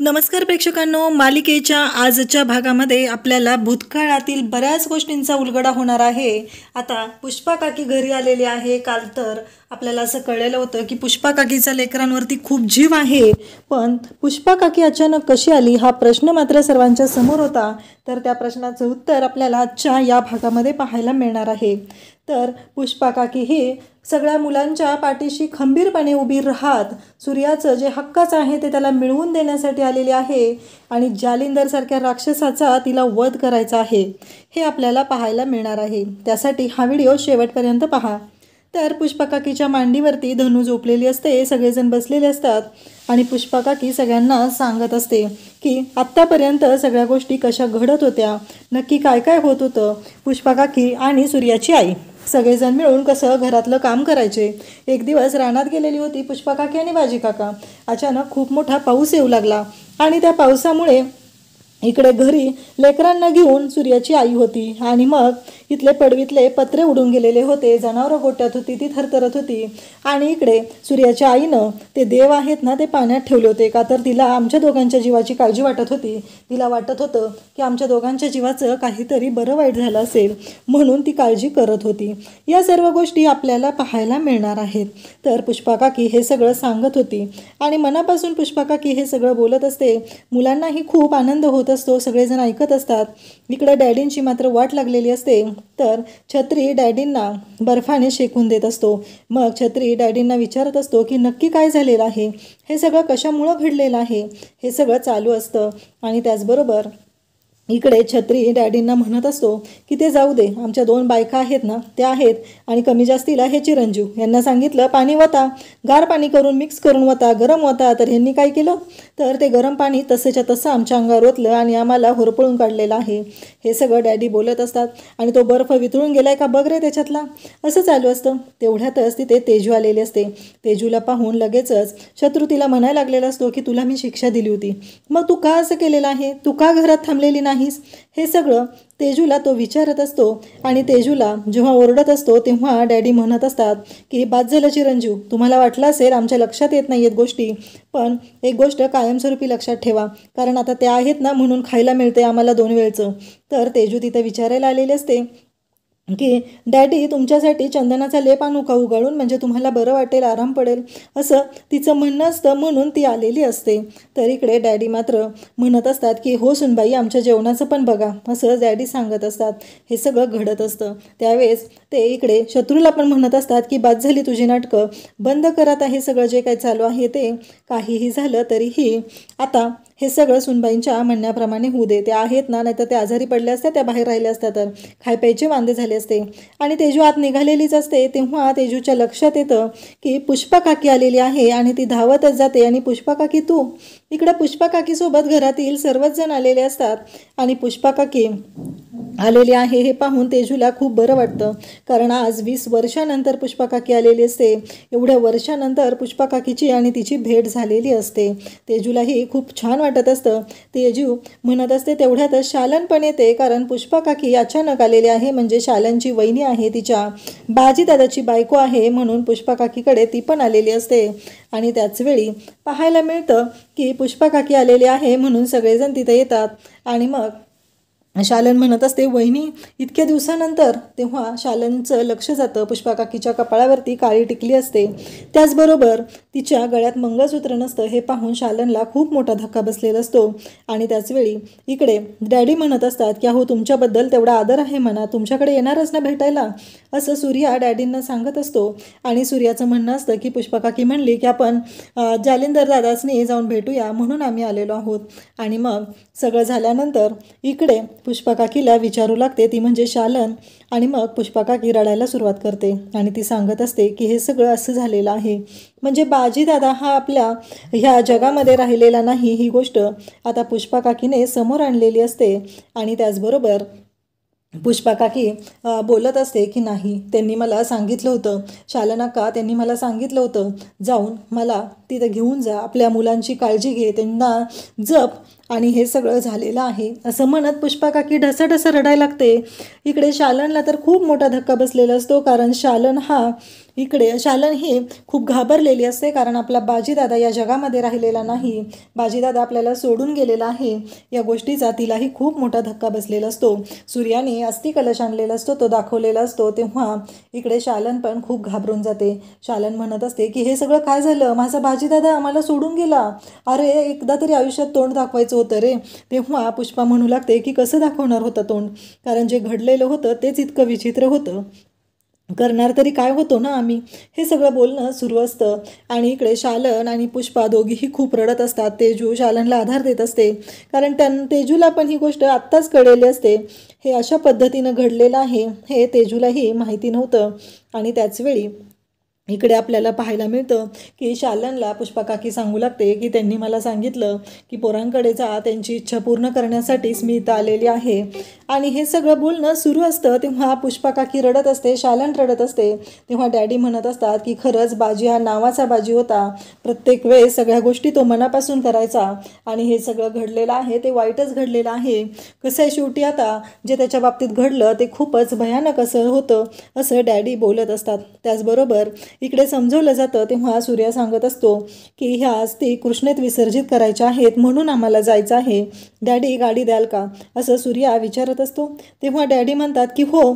नमस्कार प्रेक्षकांनो, मालिकेच्या आजच्या भागामध्ये आपल्याला भूतकाळातील बऱ्याच गोष्टींचा उलगडा होणार आहे। आता पुष्पा काकी घरी आलेली आहे। काल तर आपल्याला असं कळलेलं होतं की पुष्पा काकीचा लेकरांवरती खूप जीव आहे, पण पुष्पा काकी अचानक कशी आली हा प्रश्न मात्र सर्वांच्या समोर होता। तर त्या प्रश्नाचं उत्तर आपल्याला आजच्या या भागामध्ये पाहायला मिळणार आहे। तर पुष्पा काकी ही सगळ्या मुलांच्या पाठीशी खंबीरपणे उभी राहत सूर्याचं जे हक्काचं आहे ते त्याला मिळवून देण्यासाठी आलेली आहे आणि जालिंदर सारख्या राक्षसाचा तिला वध करायचा आहे हे आपल्याला पाहायला मिळणार आहे। त्यासाठी हा व्हिडिओ शेवटपर्यंत पहा। तर पुष्पा काकीच्या मांडीवरती धनू झोपलेली असते, सगळेजण बसलेले असतात आणि पुष्पा काकी सगळ्यांना सांगत असते की आत्तापर्यंत सगळ्या गोष्टी कशा घडत होत्या, नक्की काय काय होत होतं। पुष्पा काकी आणि सूर्याची आई सगळेजण मिळून कसं घरातलं काम करायचे। एक दिवस रानात गेलेली होती पुष्पा काकी आणि बाजी काका। अचानक खूप मोठा पाऊस येऊ लागला आणि त्या पावसामुळे इकडे घरी लेकरांना घेऊन सूर्याची आई होती आणि मग इथले पडवीतले पत्रे उडून गेलेले होते, जनावरं गोट्यात होती, ती थरथरत होती आणि इकडे सूर्याच्या आईनं ते देव आहेत ना ते पाण्यात ठेवले होते का तर तिला आमच्या दोघांच्या जीवाची काळजी वाटत होती। तिला वाटत होतं की आमच्या दोघांच्या जीवाचं काहीतरी बरं वाईट झालं असेल म्हणून ती काळजी करत होती। या सर्व गोष्टी आपल्याला पाहायला मिळणार आहेत। तर पुष्पा काकी हे सगळं सांगत होती आणि मनापासून पुष्पा काकी हे सगळं बोलत असते। मुलांनाही खूप आनंद होत असतो, सगळेजण ऐकत असतात। इकडे डॅडींची मात्र वाट लागलेली असते। तर छत्री डॅडींना बर्फाने शेकून देत असतो। मग छत्री डॅडींना विचारत असतो की नक्की काय झालेलं आहे, हे सगळं कशामुळं घडलेलं आहे, हे सगळं चालू असतं। आणि त्याचबरोबर इकडे छत्री डॅडींना म्हणत असतो की ते जाऊ दे, आमच्या 2 बायका आहेत ना त्या आहेत आणि कमी जास्तीला हे चिरंजीव यांना सांगितलं पाणी वता, गार पाणी करून मिक्स करून वता, गरम वता। तर ह्यांनी काय केलं तर ते गरम पाणी तसंच्या तसं आमच्या अंगावर ओतलं आणि आम्हाला होरपळून काढलेलं आहे। हे सगळं डॅडी बोलत असतात आणि तो बर्फ वितळून गेलाय का बघ रे त्याच्यातला, असं चालू असतं। तेवढ्यातच तिथे तेजू आलेली असते। तेजूला पाहून लगेचच शत्रू तिला म्हणायला लागलेला असतो की तुला मी शिक्षा दिली होती, मग तू का असं केलेलं आहे, तू का घरात थांबलेली नाहीस, हे सगळं तेजूला तो विचारत असतो। आणि तेजूला जेव्हा ओरडत असतो तेव्हा डॅडी म्हणत असतात की बाद झालं चिरंजीव, तुम्हाला वाटलं असेल आमच्या लक्षात येत नाही आहेत गोष्टी, पण एक गोष्ट कायमस्वरूपी लक्षात ठेवा, कारण आता त्या आहेत ना म्हणून खायला मिळते आम्हाला 2 वेळचं। तर तेजू तिथे विचारायला आलेले असते की डॅडी तुमच्यासाठी चंदनाचा लेप आणू का उगाळून, म्हणजे तुम्हाला बरं वाटेल, आराम पडेल, असं तिचं म्हणणं असतं म्हणून ती आलेली असते। तर इकडे डॅडी मात्र म्हणत असतात की हो सुनबाई आमच्या जेवणाचं पण बघा, असं डॅडी सांगत असतात। हे सगळं घडत असतं। त्यावेळेस ते इकडे शत्रूला पण म्हणत असतात की बाद झाली तुझी नाटकं, बंद करत आहे सगळं जे काही चालू आहे ते, काहीही झालं तरीही आता हे सगळं सुनबाईंच्या म्हणण्याप्रमाणे होऊ दे। त्या आहेत ना, नाहीतर त्या आजारी पडल्या असत्या, त्या बाहेर राहिल्या असत्या तर खाय प्यायचे वांदे झाले असते। आणि तेजू आत निघालेलीच असते तेव्हा तेजूच्या लक्षात येतं की पुष्पा काकी आलेली आहे आणि ती धावतच जाते आणि पुष्पा काकी तू, इकडे पुष्पा काकीसोबत घरातील सर्वच जण आलेले असतात आणि पुष्पा काकी आलेली आहे हे पाहून तेजूला खूप बरं वाटतं, कारण आज 20 वर्षानंतर पुष्पा काकी आलेली असते। एवढ्या वर्षानंतर पुष्पा काकीची आणि तिची भेट झालेली असते। तेजूलाही खूप छान वाटत असतं। तेजू म्हणत असते तेवढ्यातच शालन पण येते, कारण पुष्पा काकी अचानक आलेली आहे, म्हणजे शालनची वहिनी आहे, तिच्या बाजी दादाची बायको आहे म्हणून पुष्पा काकीकडे ती पण आलेली असते। आणि त्याचवेळी पाहायला मिळतं की पुष्पा काकी आलेली आहे म्हणून सगळेजण तिथे येतात आणि मग शालन म्हणत असते वहिनी इतक्या दिवसानंतर, तेव्हा शालनचं लक्ष जातं पुष्पा काकीच्या कपाळावरती काळी टिकली असते, त्याचबरोबर तिच्या गळ्यात मंगळसूत्र नसतं। हे पाहून शालनला खूप मोठा धक्का बसलेला असतो। आणि त्याचवेळी इकडे डॅडी म्हणत असतात की अहो तुमच्याबद्दल तेवढा आदर आहे म्हणा, तुमच्याकडे येणारच ना भेटायला, असं सूर्या डॅडींना सांगत असतो। आणि सूर्याचं म्हणणं असतं की पुष्पा काकी म्हणली की आपण जालिंदर दादासनी जाऊन भेटूया म्हणून आम्ही आलेलो आहोत। आणि मग सगळं झाल्यानंतर इकडे पुष्पा काकीला विचारू लागते ती म्हणजे शालन, आणि मग पुष्पा काकी रडायला सुरुवात करते आणि ती सांगत असते की हे सगळं असं झालेलं आहे, म्हणजे बाजी दादा हा आपल्या ह्या जगामध्ये राहिलेला नाही, ही गोष्ट आता पुष्पा काकीने समोर आणलेली असते। आणि त्याचबरोबर पुष्पा काकी बोलत असते की नाही त्यांनी मला सांगितलं होतं, शालनाका त्यांनी मला सांगितलं होतं जाऊन मला तिथे घेऊन जा, आपल्या मुलांची काळजी घे, त्यांना जप आणि हे सगळं झालेलं आहे असं म्हणत पुष्पा काकी ढसाढसा रडायला लागते. इकडे शालनला तर खूप मोठा धक्का बसलेला असतो, कारण शालन ही खूप घाबरलेली असते, कारण आपला बाजीदादा या जगामध्ये राहिलेला नाही, बाजीदादा आपल्याला सोडून गेलेला आहे. या गोष्टीचा तिलाही खूप मोठा धक्का बसलेला असतो. सूर्याने अस्थिकलश आणलेला असतो, तो दाखवलेला असतो, तेव्हा इकडे शालन पण खूप घाबरून जाते. शालन म्हणत असते की हे सगळं काय झालं, माझा बाजीदादा आम्हाला सोडून गेला, अरे एकदा तरी आयुष्यात तोंड दाखवायचं होतं रे. तेव्हा पुष्पा म्हणू लागते की कसं दाखवणार होतं तोंड, कारण जे घडलेलं होतं तेच इतकं विचित्र होतं, करणार तरी काय होतो ना आम्ही. हे सगळं बोलणं सुरू असतं आणि इकडे शालन आणि पुष्पा दोघीही खूप रडत असतात. तेजू शालनला आधार देत असते, कारण तेजूला पण ही गोष्ट आत्ताच कळलेली असते. हे अशा पद्धतीनं घडलेलं आहे हे तेजूलाही माहिती नव्हतं. आणि त्याचवेळी इकडे आपल्याला पाहायला मिळतं की शालनला पुष्पा काकी सांगू लागते की त्यांनी मला सांगितलं की पोरांकडे जा, त्यांची इच्छा पूर्ण करण्यासाठीच मी इथं आलेली आहे. आणि हे सगळं बोलणं सुरू असतं तेव्हा पुष्पा काकी रडत असते, शालन रडत असते. तेव्हा डॅडी म्हणत असतात की खरंच बाजी हा नावाचा बाजी होता, प्रत्येक वेळेस सगळ्या गोष्टी तो मनापासून करायचा आणि हे सगळं घडलेलं आहे ते वाईटच घडलेलं आहे. कसं आहे शेवटी आता जे त्याच्या बाबतीत घडलं ते खूपच भयानक असं होतं असं डॅडी बोलत असतात. त्याचबरोबर इकडे समजवलं जातं तेव्हा सूर्या सांगत असतो की ह्या अस्थी कृष्णेत विसर्जित करायच्या आहेत, म्हणून आम्हाला जायचं आहे. डॅडी गाडी द्याल का, असं सूर्या विचारत असतो. तेव्हा डॅडी म्हणतात की हो,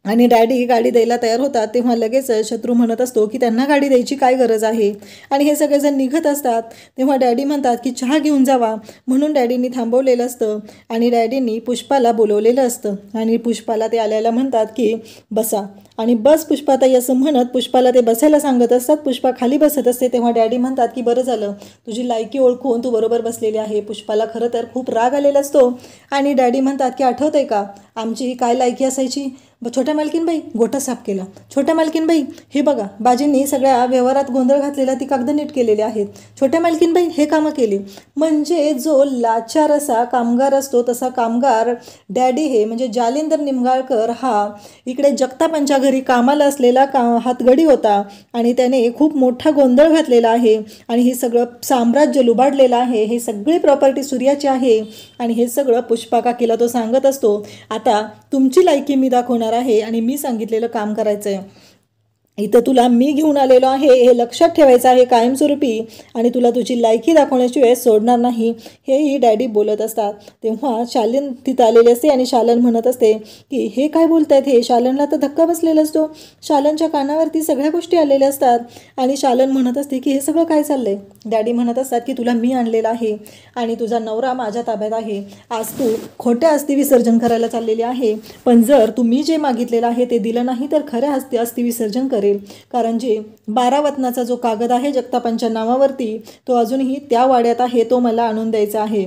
आणि डॅडी गाडी द्यायला तयार होतात. तेव्हा लगेच शत्रू म्हणत असतो की त्यांना गाडी द्यायची काय गरज आहे. आणि हे सगळेजण निघत असतात. तेव्हा डॅडी म्हणतात की चहा घेऊन जावा, म्हणून डॅडींनी थांबवलेलं असतं आणि डॅडींनी पुष्पाला बोलवलेलं असतं आणि पुष्पाला ते आल्याला म्हणतात की बसा, आणि बस पुष्पाताई असं म्हणत पुष्पाला ते बसायला सांगत असतात. पुष्पा खाली बसत असते. तेव्हा डॅडी म्हणतात की बरं झालं, तुझी लायकी ओळखून तू बरोबर बसलेली आहे. पुष्पाला खरं तर खूप राग आलेला असतो आणि डॅडी म्हणतात की आठवतंय का आमची काय लायकी असायची, छोट्या मालकीनबाई गोटा साफ केला, छोट्या मालकीनबाई हे बघा बाजींनी सगळ्या व्यवहारात गोंधळ घातलेला ती कागद नीट केलेले आहेत, छोट्या मालकीनबाई हे कामं केली. म्हणजे जो लाचार असा कामगार असतो तसा कामगार डॅडी हे म्हणजे जालिंदर निंबाळकर हा इकडे जगतापांच्या घरी कामाला असलेला हातगडी होता आणि त्याने खूप मोठा गोंधळ घातलेला आहे आणि हे सगळं साम्राज्य लुबाडलेलं आहे. हे सगळी प्रॉपर्टी सूर्याची आहे आणि हे सगळं पुष्पा काकीला तो सांगत असतो. आता तुमची लायकी मी दाखवणार आहे आणि मी सांगितलेलं काम करायचं आहे. इथं तुला मी घेऊन आलेलो आहे हे लक्षात ठेवायचं आहे कायमस्वरूपी, आणि तुला तुझी लायकी दाखवण्याची वेळ सोडणार नाही, हेही डॅडी बोलत असतात. तेव्हा शालन तिथं आलेले असते आणि शालन म्हणत असते की हे काय बोलतायत हे. शालनला तर धक्का बसलेला असतो. शालनच्या कानावरती सगळ्या गोष्टी आलेल्या असतात आणि शालन म्हणत असते की हे सगळं काय चाललंय. डॅडी म्हणत असतात की तुला मी आणलेलं आहे आणि तुझा नवरा माझ्या ताब्यात आहे. आज तू खोट्या अस्थि विसर्जन करायला चाललेली आहे, पण जर तुम्ही जे मागितलेलं आहे ते दिलं नाही तर खऱ्या अस्थि विसर्जन करेल. कारण जे 12 वतनाचा जो कागद आहे जगतापांच्या नावावरती तो अजूनही त्या वाड्यात आहे, तो मला आणून द्यायचा आहे.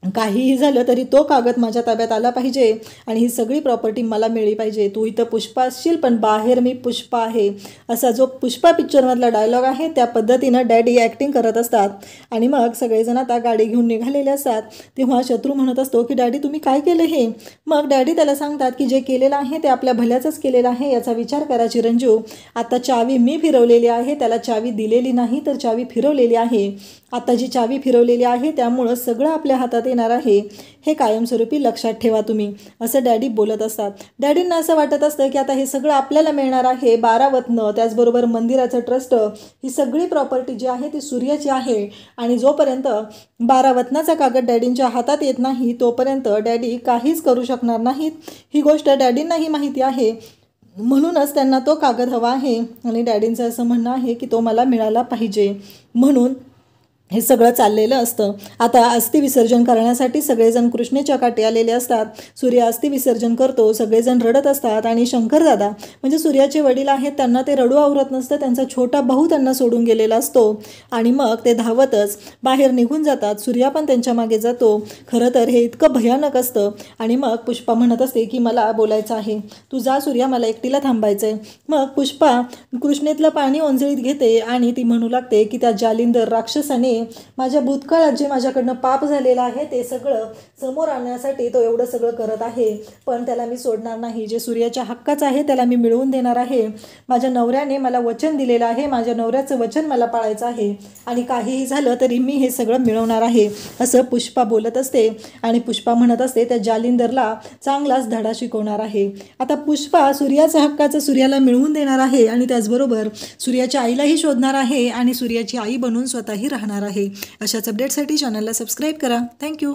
काहीही झालं तरी तो कागद माझ्या ताब्यात आला पाहिजे आणि ही सगळी प्रॉपर्टी मला मिळली पाहिजे. तू इथं पुष्पा असशील पण बाहेर मी पुष्पा आहे, असा जो पुष्पा पिक्चरमधला डायलॉग आहे त्या पद्धतीनं डॅडी ॲक्टिंग करत असतात. आणि मग सगळेजण आता गाडी घेऊन निघालेले असतात. तेव्हा शत्रू म्हणत असतो की डॅडी तुम्ही काय केलं हे. मग डॅडी त्याला सांगतात की जे केलेलं आहे ते आपल्या भल्याचंच केलेलं आहे, याचा विचार करा चिरंजीव. आता चावी मी फिरवलेली आहे, त्याला चावी दिलेली नाही तर चावी फिरवलेली आहे. आता जी चावी फिरवलेली आहे त्यामुळं सगळं आपल्या हातात येणार आहे, हे कायमस्वरूपी लक्षात ठेवा तुम्ही, असं डॅडी बोलत असतात. डॅडींना असं वाटत असतं की आता हे सगळं आपल्याला मिळणार आहे. 12 वतनं त्याचबरोबर मंदिराचं ट्रस्ट, ही सगळी प्रॉपर्टी जी आहे ती सूर्याची आहे आणि जोपर्यंत 12 वतनाचा कागद डॅडींच्या हातात येत नाही तोपर्यंत डॅडी काहीच करू शकणार नाहीत. ही गोष्ट डॅडींनाही माहिती आहे, म्हणूनच त्यांना तो कागद हवा आहे आणि डॅडींचं असं म्हणणं आहे की तो मला मिळाला पाहिजे. म्हणून हे सगळं चाललेलं असतं. आता अस्थि विसर्जन करण्यासाठी सगळेजण कृष्णेच्या काठी आलेले असतात. सूर्य अस्थि विसर्जन करतो, सगळेजण रडत असतात आणि शंकरदादा म्हणजे सूर्याचे वडील आहेत त्यांना ते रडू आवरत नसतं. त्यांचा छोटा भाऊ त्यांना सोडून गेलेला असतो आणि मग ते धावतच बाहेर निघून जातात. सूर्या पण त्यांच्या मागे जातो. खरं तर हे इतकं भयानक असतं आणि मग पुष्पा म्हणत असते की मला बोलायचं आहे, तू जा सूर्या, मला एकटीला थांबायचं आहे. मग पुष्पा कृष्णेतलं पाणी ओंजळीत घेते आणि ती म्हणू लागते की त्या जालिंदर राक्षसाने आणि माझ्या भूतकाळात जे माझ्याकडनं पाप झालेलं आहे ते सगळं समोर आणण्यासाठी तो एवढं सगळं करत आहे. पण त्याला मी सोडणार नाही. जे सूर्याच्या हक्काचं आहे त्याला मी मिळवून देणार आहे. माझ्या नवऱ्याने मला वचन दिलेलं आहे, माझ्या नवऱ्याचं वचन मला पाळायचं आहे आणि काहीही झालं तरी मी हे सगळं मिळवणार आहे, असं पुष्पा बोलत असते. आणि पुष्पा म्हणत असते त्या जालिंदरला चांगलाच धडा शिकवणार आहे. आता पुष्पा सूर्याचं हक्काचं सूर्याला मिळवून देणार आहे आणि त्याचबरोबर सूर्याच्या आईलाही शोधणार आहे आणि सूर्याची आई बनून स्वतःही राहणार आहे. अशाच अपडेटसाठी चॅनलला सबस्क्राईब करा. थँक्यू.